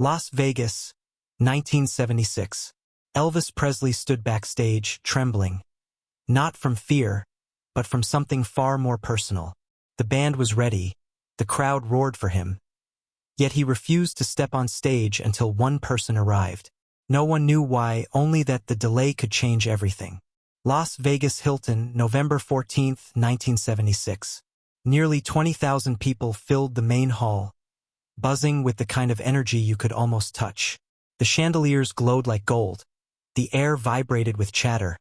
Las Vegas, 1976. Elvis Presley stood backstage, trembling. Not from fear, but from something far more personal. The band was ready. The crowd roared for him. Yet he refused to step on stage until one person arrived. No one knew why, only that the delay could change everything. Las Vegas Hilton, November 14, 1976. Nearly 20,000 people filled the main hall, buzzing with the kind of energy you could almost touch. The chandeliers glowed like gold. The air vibrated with chatter.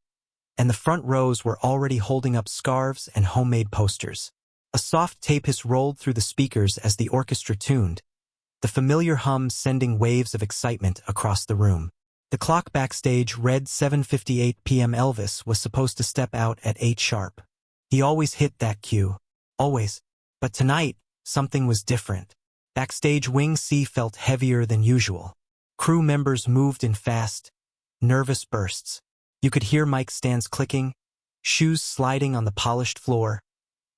And the front rows were already holding up scarves and homemade posters. A soft tape hiss rolled through the speakers as the orchestra tuned, the familiar hum sending waves of excitement across the room. The clock backstage read 7:58 p.m. Elvis was supposed to step out at 8 sharp. He always hit that cue. Always. But tonight, something was different. Backstage Wing C felt heavier than usual. Crew members moved in fast, nervous bursts. You could hear mic stands clicking, shoes sliding on the polished floor,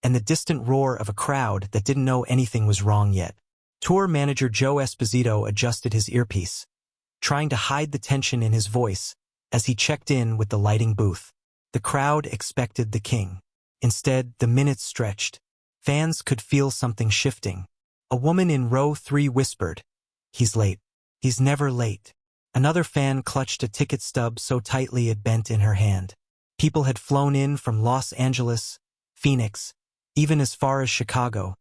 and the distant roar of a crowd that didn't know anything was wrong yet. Tour manager Joe Esposito adjusted his earpiece, trying to hide the tension in his voice as he checked in with the lighting booth. The crowd expected the king. Instead, the minutes stretched. Fans could feel something shifting. A woman in row 3 whispered, "He's late. He's never late." Another fan clutched a ticket stub so tightly it bent in her hand. People had flown in from Los Angeles, Phoenix, even as far as Chicago,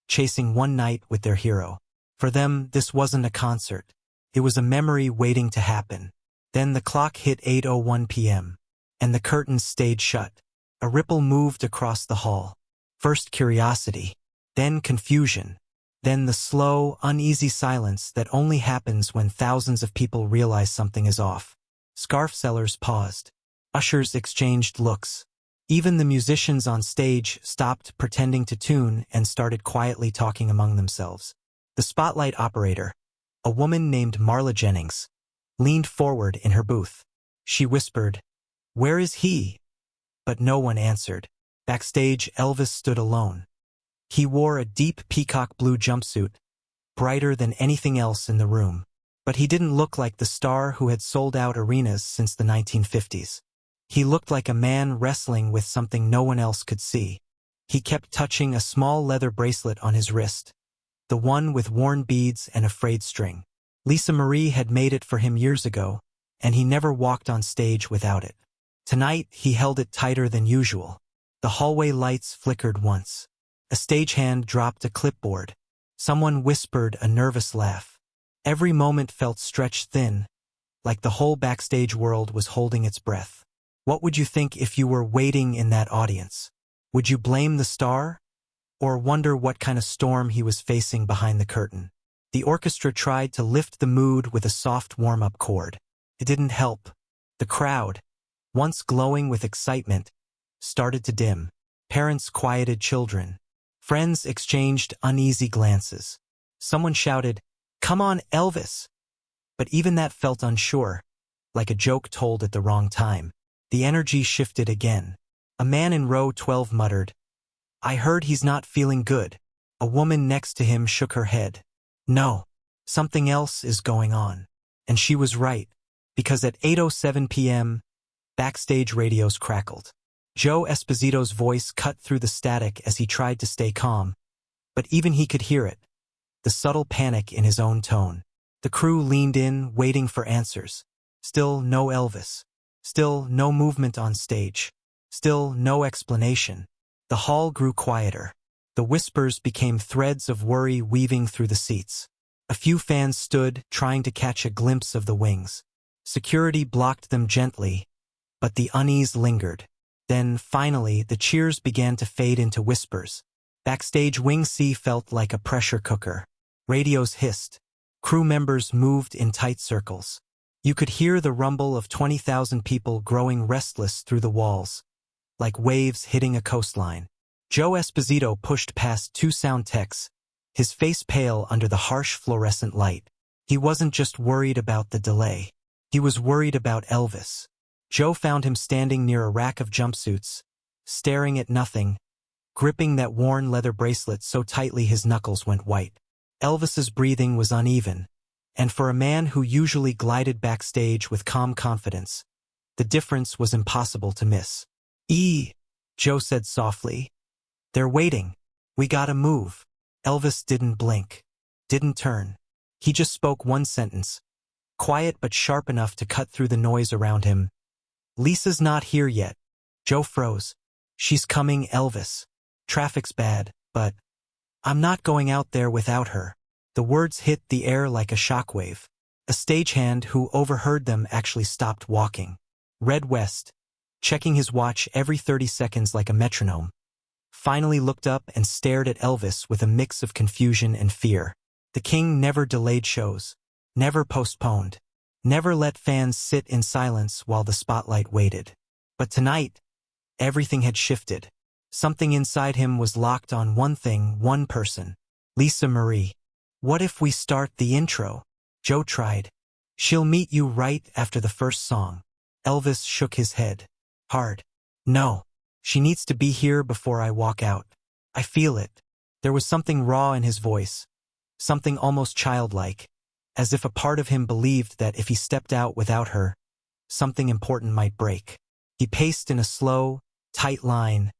chasing one night with their hero. For them, this wasn't a concert. It was a memory waiting to happen. Then the clock hit 8:01 p.m., and the curtains stayed shut. A ripple moved across the hall. First curiosity, then confusion, then the slow, uneasy silence that only happens when thousands of people realize something is off. Scarf sellers paused. Ushers exchanged looks. Even the musicians on stage stopped pretending to tune and started quietly talking among themselves. The spotlight operator, a woman named Marla Jennings, leaned forward in her booth. She whispered, "Where is he?" But no one answered. Backstage, Elvis stood alone. He wore a deep peacock blue jumpsuit, brighter than anything else in the room. But he didn't look like the star who had sold out arenas since the 1950s. He looked like a man wrestling with something no one else could see. He kept touching a small leather bracelet on his wrist, the one with worn beads and a frayed string. Lisa Marie had made it for him years ago, and he never walked on stage without it. Tonight, he held it tighter than usual. The hallway lights flickered once. A stagehand dropped a clipboard. Someone whispered a nervous laugh. Every moment felt stretched thin, like the whole backstage world was holding its breath. What would you think if you were waiting in that audience? Would you blame the star? Or wonder what kind of storm he was facing behind the curtain? The orchestra tried to lift the mood with a soft warm-up chord. It didn't help. The crowd, once glowing with excitement, started to dim. Parents quieted children. Friends exchanged uneasy glances. Someone shouted, "Come on, Elvis!" But even that felt unsure, like a joke told at the wrong time. The energy shifted again. A man in row 12 muttered, "I heard he's not feeling good." A woman next to him shook her head. "No, something else is going on." And she was right, because at 8:07 p.m., backstage radios crackled. Joe Esposito's voice cut through the static as he tried to stay calm, but even he could hear it, the subtle panic in his own tone. The crew leaned in, waiting for answers. Still no Elvis. Still no movement on stage. Still no explanation. The hall grew quieter. The whispers became threads of worry weaving through the seats. A few fans stood, trying to catch a glimpse of the wings. Security blocked them gently, but the unease lingered. Then, finally, the cheers began to fade into whispers. Backstage, Wing C felt like a pressure cooker. Radios hissed. Crew members moved in tight circles. You could hear the rumble of 20,000 people growing restless through the walls, like waves hitting a coastline. Joe Esposito pushed past two sound techs, his face pale under the harsh fluorescent light. He wasn't just worried about the delay. He was worried about Elvis. Joe found him standing near a rack of jumpsuits, staring at nothing, gripping that worn leather bracelet so tightly his knuckles went white. Elvis's breathing was uneven, And for a man who usually glided backstage with calm confidence, the difference was impossible to miss. Joe said softly. They're waiting. We gotta move. Elvis didn't blink. Didn't turn. He just spoke one sentence. Quiet but sharp enough to cut through the noise around him. Lisa's not here yet. Joe froze. She's coming, Elvis. Traffic's bad, but I'm not going out there without her. The words hit the air like a shockwave. A stagehand who overheard them actually stopped walking. Red West, checking his watch every 30 seconds like a metronome, finally looked up and stared at Elvis with a mix of confusion and fear. The king never delayed shows, never postponed, never let fans sit in silence while the spotlight waited. But tonight, everything had shifted. Something inside him was locked on one thing, one person. Lisa Marie. What if we start the intro? Joe tried. She'll meet you right after the first song. Elvis shook his head. Hard. No. She needs to be here before I walk out. I feel it. There was something raw in his voice. Something almost childlike. As if a part of him believed that if he stepped out without her, something important might break. He paced in a slow, tight line,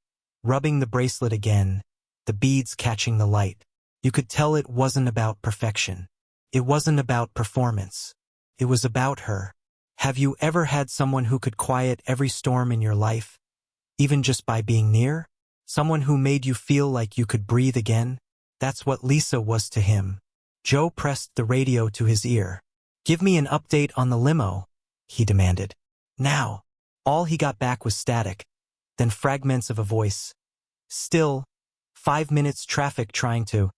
rubbing the bracelet again, the beads catching the light. You could tell it wasn't about perfection. It wasn't about performance. It was about her. Have you ever had someone who could quiet every storm in your life, even just by being near? Someone who made you feel like you could breathe again? That's what Lisa was to him. Joe pressed the radio to his ear. Give me an update on the limo, he demanded. Now. All he got back was static, then fragments of a voice. Still, 5 minutes traffic trying to.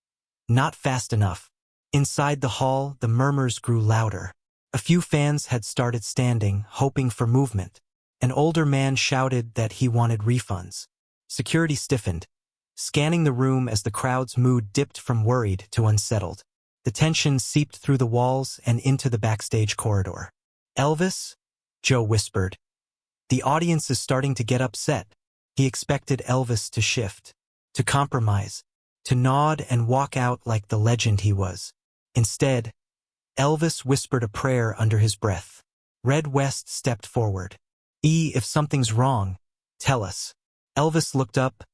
Not fast enough. Inside the hall, the murmurs grew louder. A few fans had started standing, hoping for movement. An older man shouted that he wanted refunds. Security stiffened, scanning the room as the crowd's mood dipped from worried to unsettled. The tension seeped through the walls and into the backstage corridor. Elvis? Joe whispered. The audience is starting to get upset. He expected Elvis to shift, to compromise, to nod and walk out like the legend he was. Instead, Elvis whispered a prayer under his breath. Red West stepped forward. If something's wrong, tell us. Elvis looked up,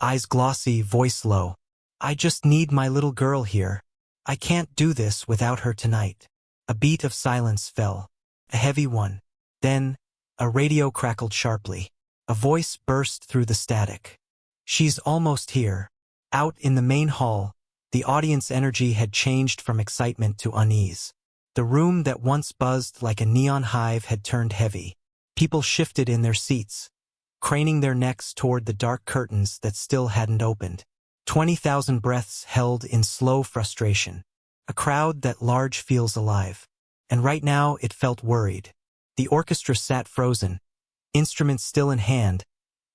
eyes glossy, voice low. I just need my little girl here. I can't do this without her tonight. A beat of silence fell, a heavy one. Then, a radio crackled sharply. A voice burst through the static. She's almost here. Out in the main hall, the audience energy had changed from excitement to unease. The room that once buzzed like a neon hive had turned heavy. People shifted in their seats, craning their necks toward the dark curtains that still hadn't opened. 20,000 breaths held in slow frustration. A crowd that large feels alive. And right now it felt worried. The orchestra sat frozen, instruments still in hand,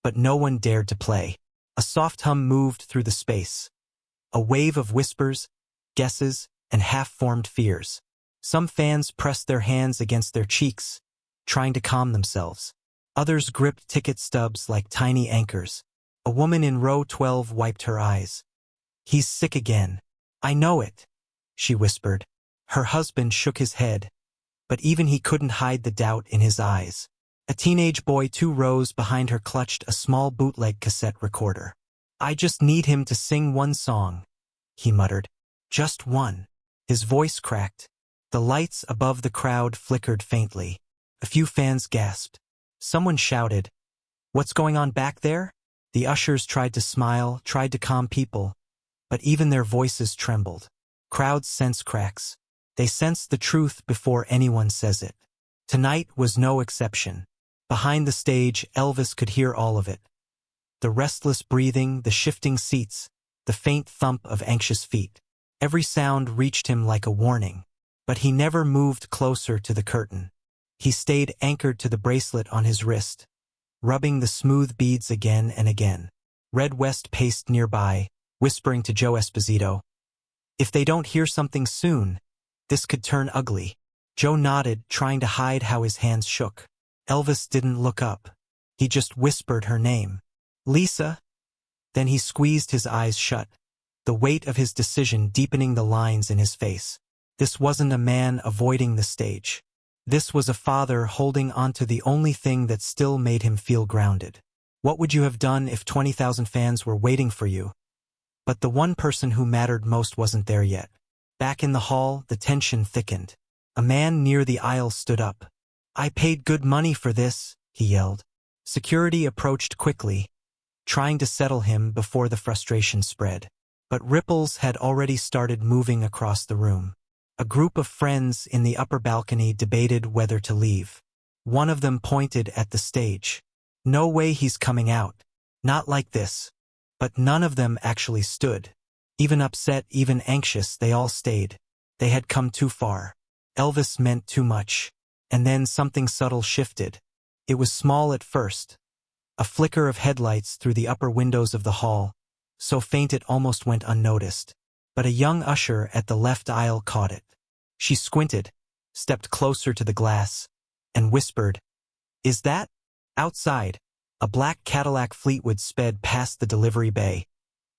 but no one dared to play. A soft hum moved through the space. A wave of whispers, guesses, and half-formed fears. Some fans pressed their hands against their cheeks, trying to calm themselves. Others gripped ticket stubs like tiny anchors. A woman in row 12 wiped her eyes. He's sick again. I know it, she whispered. Her husband shook his head, but even he couldn't hide the doubt in his eyes. A teenage boy 2 rows behind her clutched a small bootleg cassette recorder. I just need him to sing one song, he muttered. Just one. His voice cracked. The lights above the crowd flickered faintly. A few fans gasped. Someone shouted, What's going on back there? The ushers tried to smile, tried to calm people, but even their voices trembled. Crowds sense cracks. They sense the truth before anyone says it. Tonight was no exception. Behind the stage, Elvis could hear all of it. The restless breathing, the shifting seats, the faint thump of anxious feet. Every sound reached him like a warning, but he never moved closer to the curtain. He stayed anchored to the bracelet on his wrist, rubbing the smooth beads again and again. Red West paced nearby, whispering to Joe Esposito, If they don't hear something soon, this could turn ugly. Joe nodded, trying to hide how his hands shook. Elvis didn't look up. He just whispered her name. Lisa? Then he squeezed his eyes shut, the weight of his decision deepening the lines in his face. This wasn't a man avoiding the stage. This was a father holding onto the only thing that still made him feel grounded. What would you have done if 20,000 fans were waiting for you? But the one person who mattered most wasn't there yet. Back in the hall, the tension thickened. A man near the aisle stood up. "I paid good money for this," he yelled. Security approached quickly, trying to settle him before the frustration spread. But ripples had already started moving across the room. A group of friends in the upper balcony debated whether to leave. One of them pointed at the stage. "No way he's coming out. Not like this." But none of them actually stood. Even upset, even anxious, they all stayed. They had come too far. Elvis meant too much. And then something subtle shifted. It was small at first. A flicker of headlights through the upper windows of the hall, so faint it almost went unnoticed. But a young usher at the left aisle caught it. She squinted, stepped closer to the glass, and whispered, "Is that?" Outside, a black Cadillac Fleetwood sped past the delivery bay,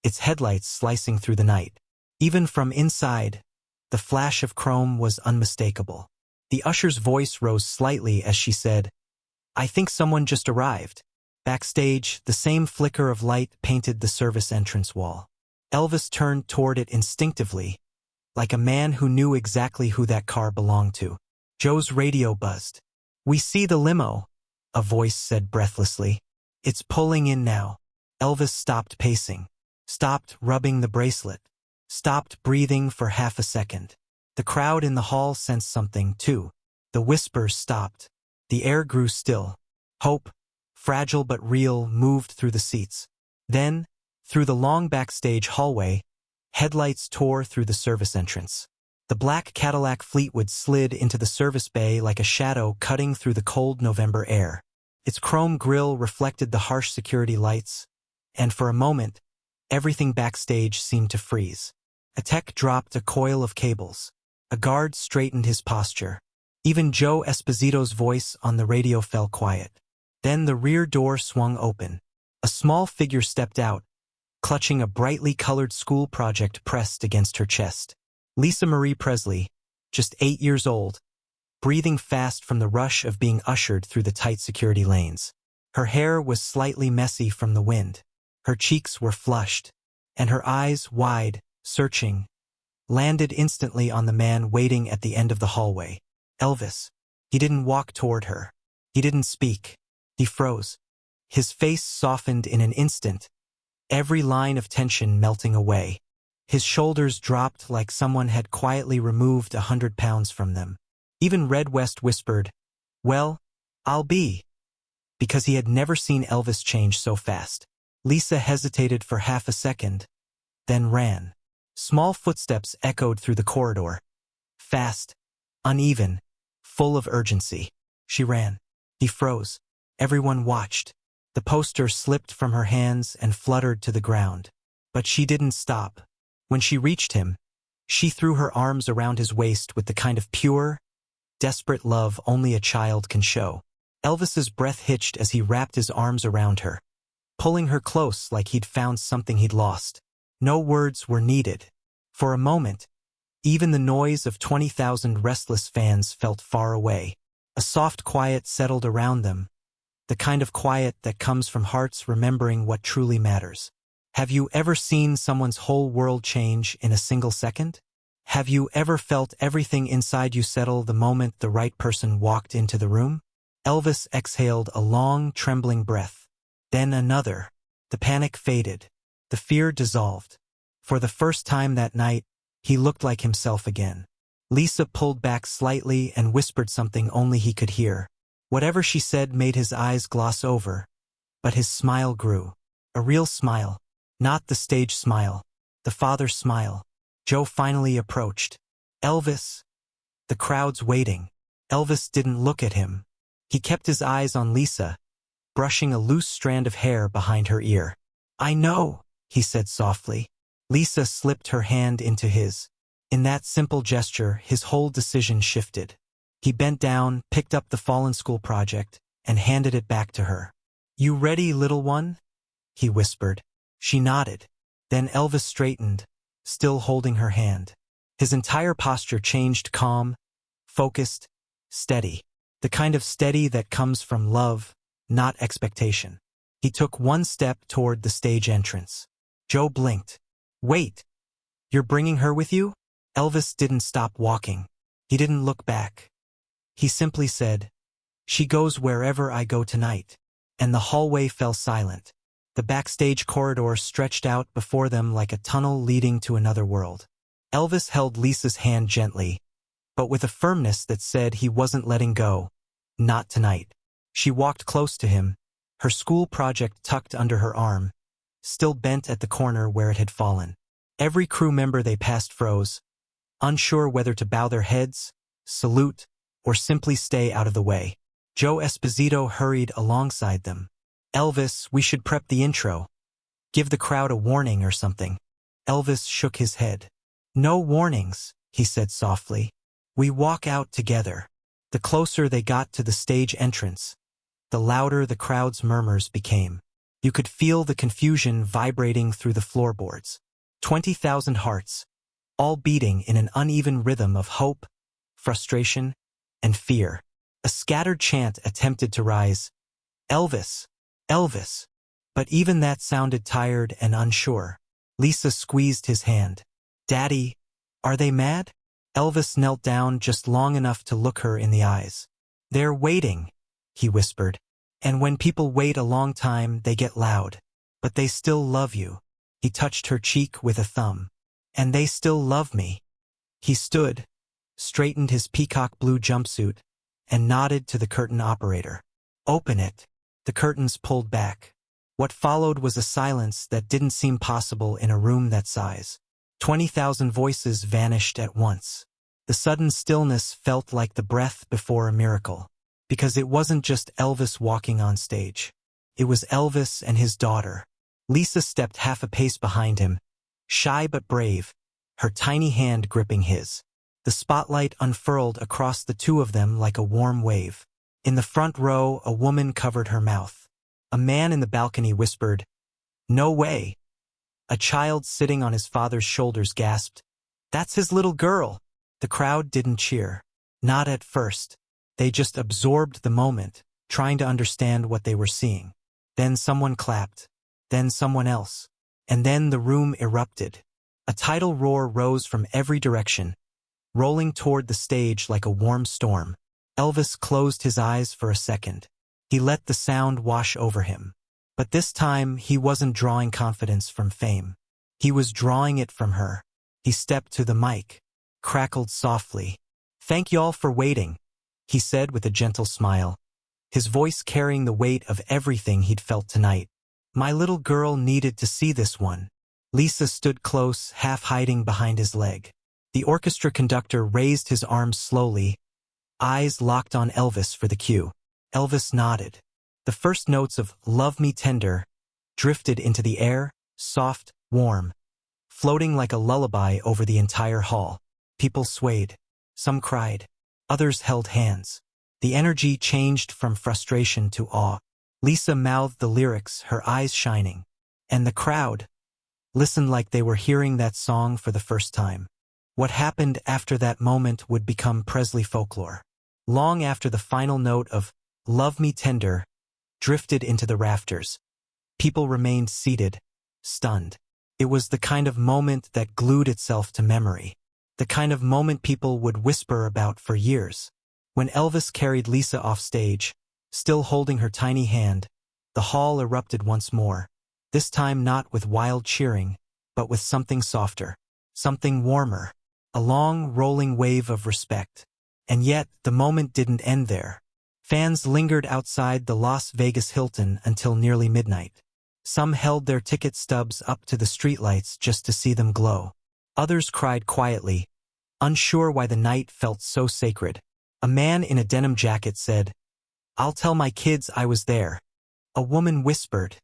its headlights slicing through the night. Even from inside, the flash of chrome was unmistakable. The usher's voice rose slightly as she said, "I think someone just arrived." Backstage, the same flicker of light painted the service entrance wall. Elvis turned toward it instinctively, like a man who knew exactly who that car belonged to. Joe's radio buzzed. "We see the limo," a voice said breathlessly. "It's pulling in now." Elvis stopped pacing, stopped rubbing the bracelet, stopped breathing for half a second. The crowd in the hall sensed something, too. The whispers stopped. The air grew still. Hope, fragile but real, moved through the seats. Then, through the long backstage hallway, headlights tore through the service entrance. The black Cadillac Fleetwood slid into the service bay like a shadow cutting through the cold November air. Its chrome grille reflected the harsh security lights, and for a moment, everything backstage seemed to freeze. A tech dropped a coil of cables. A guard straightened his posture. Even Joe Esposito's voice on the radio fell quiet. Then the rear door swung open. A small figure stepped out, clutching a brightly colored school project pressed against her chest. Lisa Marie Presley, just 8 years old, breathing fast from the rush of being ushered through the tight security lanes. Her hair was slightly messy from the wind. Her cheeks were flushed, and her eyes, wide, searching, landed instantly on the man waiting at the end of the hallway. Elvis. He didn't walk toward her. He didn't speak. He froze. His face softened in an instant, every line of tension melting away. His shoulders dropped like someone had quietly removed 100 pounds from them. Even Red West whispered, "Well, I'll be," because he had never seen Elvis change so fast. Lisa hesitated for half a second, then ran. Small footsteps echoed through the corridor. Fast, uneven, full of urgency. She ran. He froze. Everyone watched. The poster slipped from her hands and fluttered to the ground. But she didn't stop. When she reached him, she threw her arms around his waist with the kind of pure, desperate love only a child can show. Elvis's breath hitched as he wrapped his arms around her, pulling her close like he'd found something he'd lost. No words were needed. For a moment, even the noise of 20,000 restless fans felt far away. A soft quiet settled around them, the kind of quiet that comes from hearts remembering what truly matters. Have you ever seen someone's whole world change in a single second? Have you ever felt everything inside you settle the moment the right person walked into the room? Elvis exhaled a long, trembling breath. Then another. The panic faded. The fear dissolved. For the first time that night, he looked like himself again. Lisa pulled back slightly and whispered something only he could hear. Whatever she said made his eyes gloss over, but his smile grew. A real smile. Not the stage smile. The father's smile. Joe finally approached. "Elvis." The crowd's waiting. Elvis didn't look at him. He kept his eyes on Lisa, brushing a loose strand of hair behind her ear. "I know," he said softly. Lisa slipped her hand into his. In that simple gesture, his whole decision shifted. He bent down, picked up the fallen school project, and handed it back to her. "You ready, little one?" he whispered. She nodded. Then Elvis straightened, still holding her hand. His entire posture changed, calm, focused, steady. The kind of steady that comes from love, not expectation. He took one step toward the stage entrance. Joe blinked. Wait, you're bringing her with you? Elvis didn't stop walking. He didn't look back. He simply said, "She goes wherever I go tonight." And the hallway fell silent. The backstage corridor stretched out before them like a tunnel leading to another world. Elvis held Lisa's hand gently, but with a firmness that said he wasn't letting go. Not tonight. She walked close to him, her school project tucked under her arm, still bent at the corner where it had fallen. Every crew member they passed froze, unsure whether to bow their heads, salute, or simply stay out of the way. Joe Esposito hurried alongside them. "Elvis, we should prep the intro. Give the crowd a warning or something." Elvis shook his head. "No warnings," he said softly. "We walk out together." The closer they got to the stage entrance, the louder the crowd's murmurs became. You could feel the confusion vibrating through the floorboards. 20,000 hearts, all beating in an uneven rhythm of hope, frustration, and fear. A scattered chant attempted to rise, "Elvis! Elvis!" But even that sounded tired and unsure. Lisa squeezed his hand. "Daddy, are they mad?" Elvis knelt down just long enough to look her in the eyes. "They're waiting," he whispered. "And when people wait a long time, they get loud. But they still love you." He touched her cheek with a thumb. "And they still love me." He stood, straightened his peacock blue jumpsuit, and nodded to the curtain operator. "Open it." The curtains pulled back. What followed was a silence that didn't seem possible in a room that size. 20,000 voices vanished at once. The sudden stillness felt like the breath before a miracle. Because it wasn't just Elvis walking on stage. It was Elvis and his daughter. Lisa stepped half a pace behind him, shy but brave, her tiny hand gripping his. The spotlight unfurled across the two of them like a warm wave. In the front row, a woman covered her mouth. A man in the balcony whispered, "No way." A child sitting on his father's shoulders gasped, "That's his little girl." The crowd didn't cheer. Not at first. They just absorbed the moment, trying to understand what they were seeing. Then someone clapped. Then someone else. And then the room erupted. A tidal roar rose from every direction, rolling toward the stage like a warm storm. Elvis closed his eyes for a second. He let the sound wash over him. But this time, he wasn't drawing confidence from fame. He was drawing it from her. He stepped to the mic, crackled softly. "Thank y'all for waiting," he said with a gentle smile, his voice carrying the weight of everything he'd felt tonight. "My little girl needed to see this one." Lisa stood close, half hiding behind his leg. The orchestra conductor raised his arms slowly, eyes locked on Elvis for the cue. Elvis nodded. The first notes of "Love Me Tender" drifted into the air, soft, warm, floating like a lullaby over the entire hall. People swayed. Some cried. Others held hands. The energy changed from frustration to awe. Lisa mouthed the lyrics, her eyes shining. And the crowd listened like they were hearing that song for the first time. What happened after that moment would become Presley folklore. Long after the final note of "Love Me Tender" drifted into the rafters, people remained seated, stunned. It was the kind of moment that glued itself to memory. The kind of moment people would whisper about for years. When Elvis carried Lisa off stage, still holding her tiny hand, the hall erupted once more. This time not with wild cheering, but with something softer, something warmer, a long, rolling wave of respect. And yet, the moment didn't end there. Fans lingered outside the Las Vegas Hilton until nearly midnight. Some held their ticket stubs up to the streetlights just to see them glow. Others cried quietly, unsure why the night felt so sacred. A man in a denim jacket said, "I'll tell my kids I was there." A woman whispered.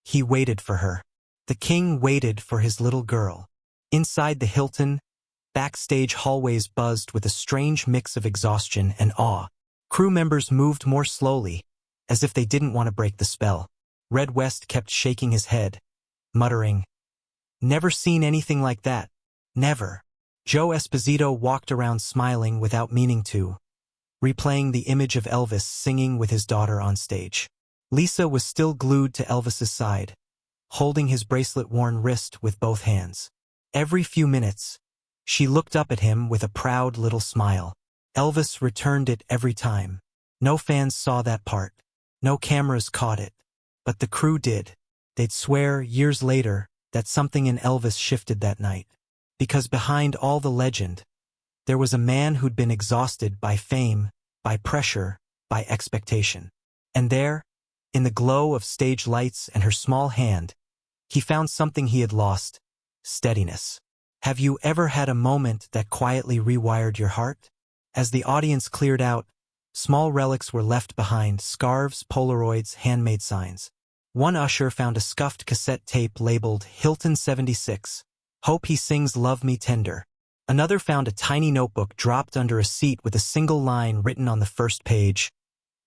He waited for her. The king waited for his little girl. Inside the Hilton, backstage hallways buzzed with a strange mix of exhaustion and awe. Crew members moved more slowly, as if they didn't want to break the spell. Red West kept shaking his head, muttering, "Never seen anything like that. Never." Joe Esposito walked around smiling without meaning to, replaying the image of Elvis singing with his daughter on stage. Lisa was still glued to Elvis's side, holding his bracelet-worn wrist with both hands. Every few minutes, she looked up at him with a proud little smile. Elvis returned it every time. No fans saw that part. No cameras caught it. But the crew did. They'd swear, years later, that something in Elvis shifted that night. Because behind all the legend, there was a man who'd been exhausted by fame, by pressure, by expectation. And there, in the glow of stage lights and her small hand, he found something he had lost: steadiness. Have you ever had a moment that quietly rewired your heart? As the audience cleared out, small relics were left behind: scarves, Polaroids, handmade signs. One usher found a scuffed cassette tape labeled Hilton 76. Hope he sings Love Me Tender. Another found a tiny notebook dropped under a seat with a single line written on the first page: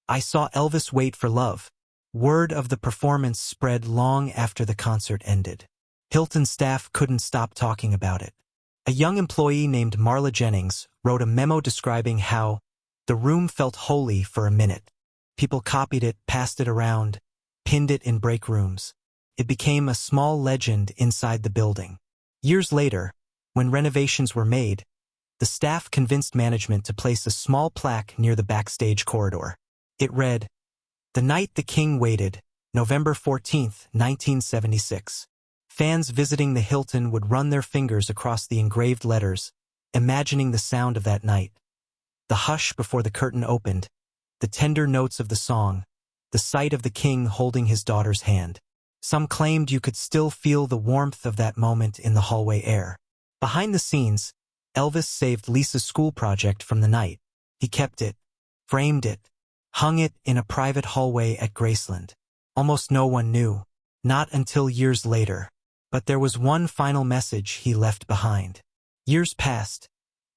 I saw Elvis wait for love. Word of the performance spread long after the concert ended. Hilton staff couldn't stop talking about it. A young employee named Marla Jennings wrote a memo describing how the room felt holy for a minute. People copied it, passed it around, pinned it in break rooms. It became a small legend inside the building. Years later, when renovations were made, the staff convinced management to place a small plaque near the backstage corridor. It read, "The night the king waited, November 14th, 1976. Fans visiting the Hilton would run their fingers across the engraved letters, imagining the sound of that night. The hush before the curtain opened, the tender notes of the song, the sight of the king holding his daughter's hand. Some claimed you could still feel the warmth of that moment in the hallway air." Behind the scenes, Elvis saved Lisa's school project from the night. He kept it, framed it, hung it in a private hallway at Graceland. Almost no one knew, not until years later. But there was one final message he left behind. Years passed,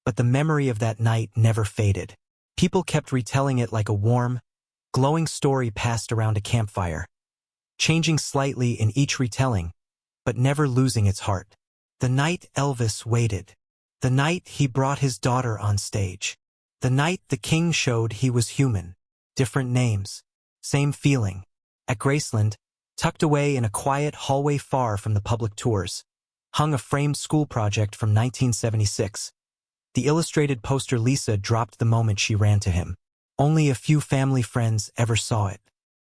but the memory of that night never faded. People kept retelling it like a warm, glowing story passed around a campfire, changing slightly in each retelling, but never losing its heart. The night Elvis waited. The night he brought his daughter on stage. The night the king showed he was human. Different names, same feeling. At Graceland, tucked away in a quiet hallway far from the public tours, hung a framed school project from 1976. The illustrated poster Lisa dropped the moment she ran to him. Only a few family friends ever saw it.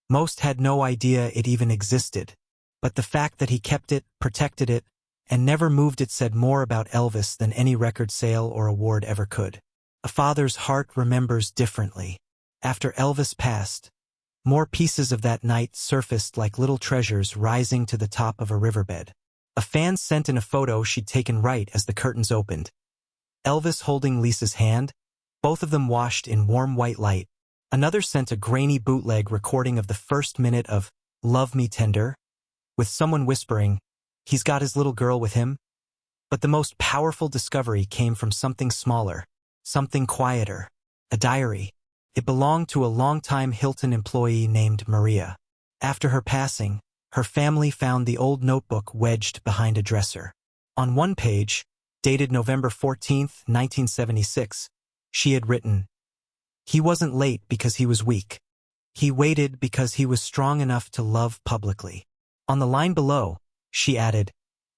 Most had no idea it even existed. But the fact that he kept it, protected it, and never moved it said more about Elvis than any record sale or award ever could. A father's heart remembers differently. After Elvis passed, more pieces of that night surfaced like little treasures rising to the top of a riverbed. A fan sent in a photo she'd taken right as the curtains opened. Elvis holding Lisa's hand, both of them washed in warm white light. Another sent a grainy bootleg recording of the first minute of Love Me Tender, with someone whispering, "He's got his little girl with him." But the most powerful discovery came from something smaller, something quieter, a diary. It belonged to a longtime Hilton employee named Maria. After her passing, her family found the old notebook wedged behind a dresser. On one page, dated November 14th, 1976, she had written, "He wasn't late because he was weak. He waited because he was strong enough to love publicly." On the line below, she added,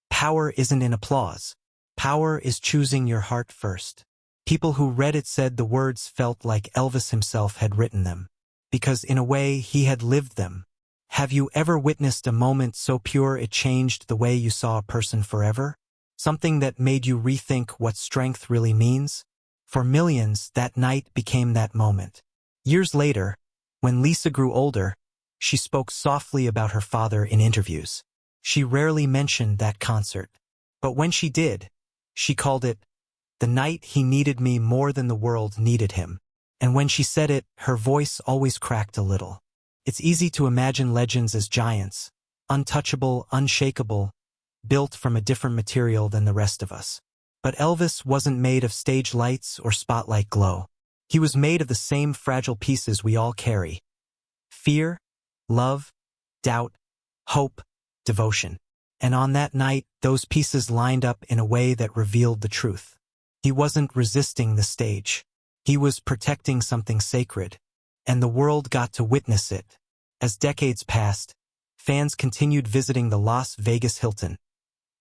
"Power isn't in applause. Power is choosing your heart first." People who read it said the words felt like Elvis himself had written them, because in a way he had lived them. Have you ever witnessed a moment so pure it changed the way you saw a person forever? Something that made you rethink what strength really means? For millions, that night became that moment. Years later, when Lisa grew older, she spoke softly about her father in interviews. She rarely mentioned that concert. But when she did, she called it the night he needed me more than the world needed him. And when she said it, her voice always cracked a little. It's easy to imagine legends as giants, untouchable, unshakable, built from a different material than the rest of us. But Elvis wasn't made of stage lights or spotlight glow. He was made of the same fragile pieces we all carry: fear, love, doubt, hope, devotion. And on that night, those pieces lined up in a way that revealed the truth. He wasn't resisting the stage. He was protecting something sacred, and the world got to witness it. As decades passed, fans continued visiting the Las Vegas Hilton,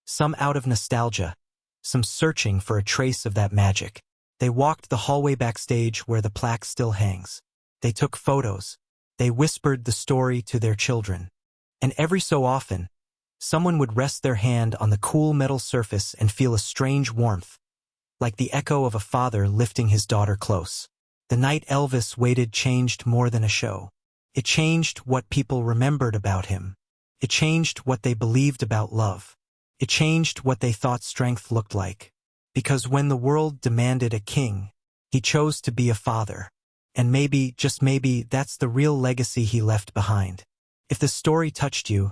some out of nostalgia, some searching for a trace of that magic. They walked the hallway backstage where the plaque still hangs. They took photos. They whispered the story to their children. And every so often, someone would rest their hand on the cool metal surface and feel a strange warmth, like the echo of a father lifting his daughter close. The night Elvis waited changed more than a show. It changed what people remembered about him. It changed what they believed about love. It changed what they thought strength looked like. Because when the world demanded a king, he chose to be a father. And maybe, just maybe, that's the real legacy he left behind. If the story touched you,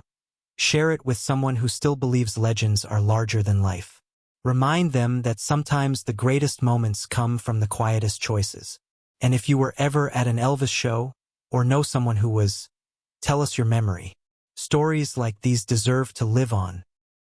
share it with someone who still believes legends are larger than life. Remind them that sometimes the greatest moments come from the quietest choices. And if you were ever at an Elvis show, or know someone who was, tell us your memory. Stories like these deserve to live on,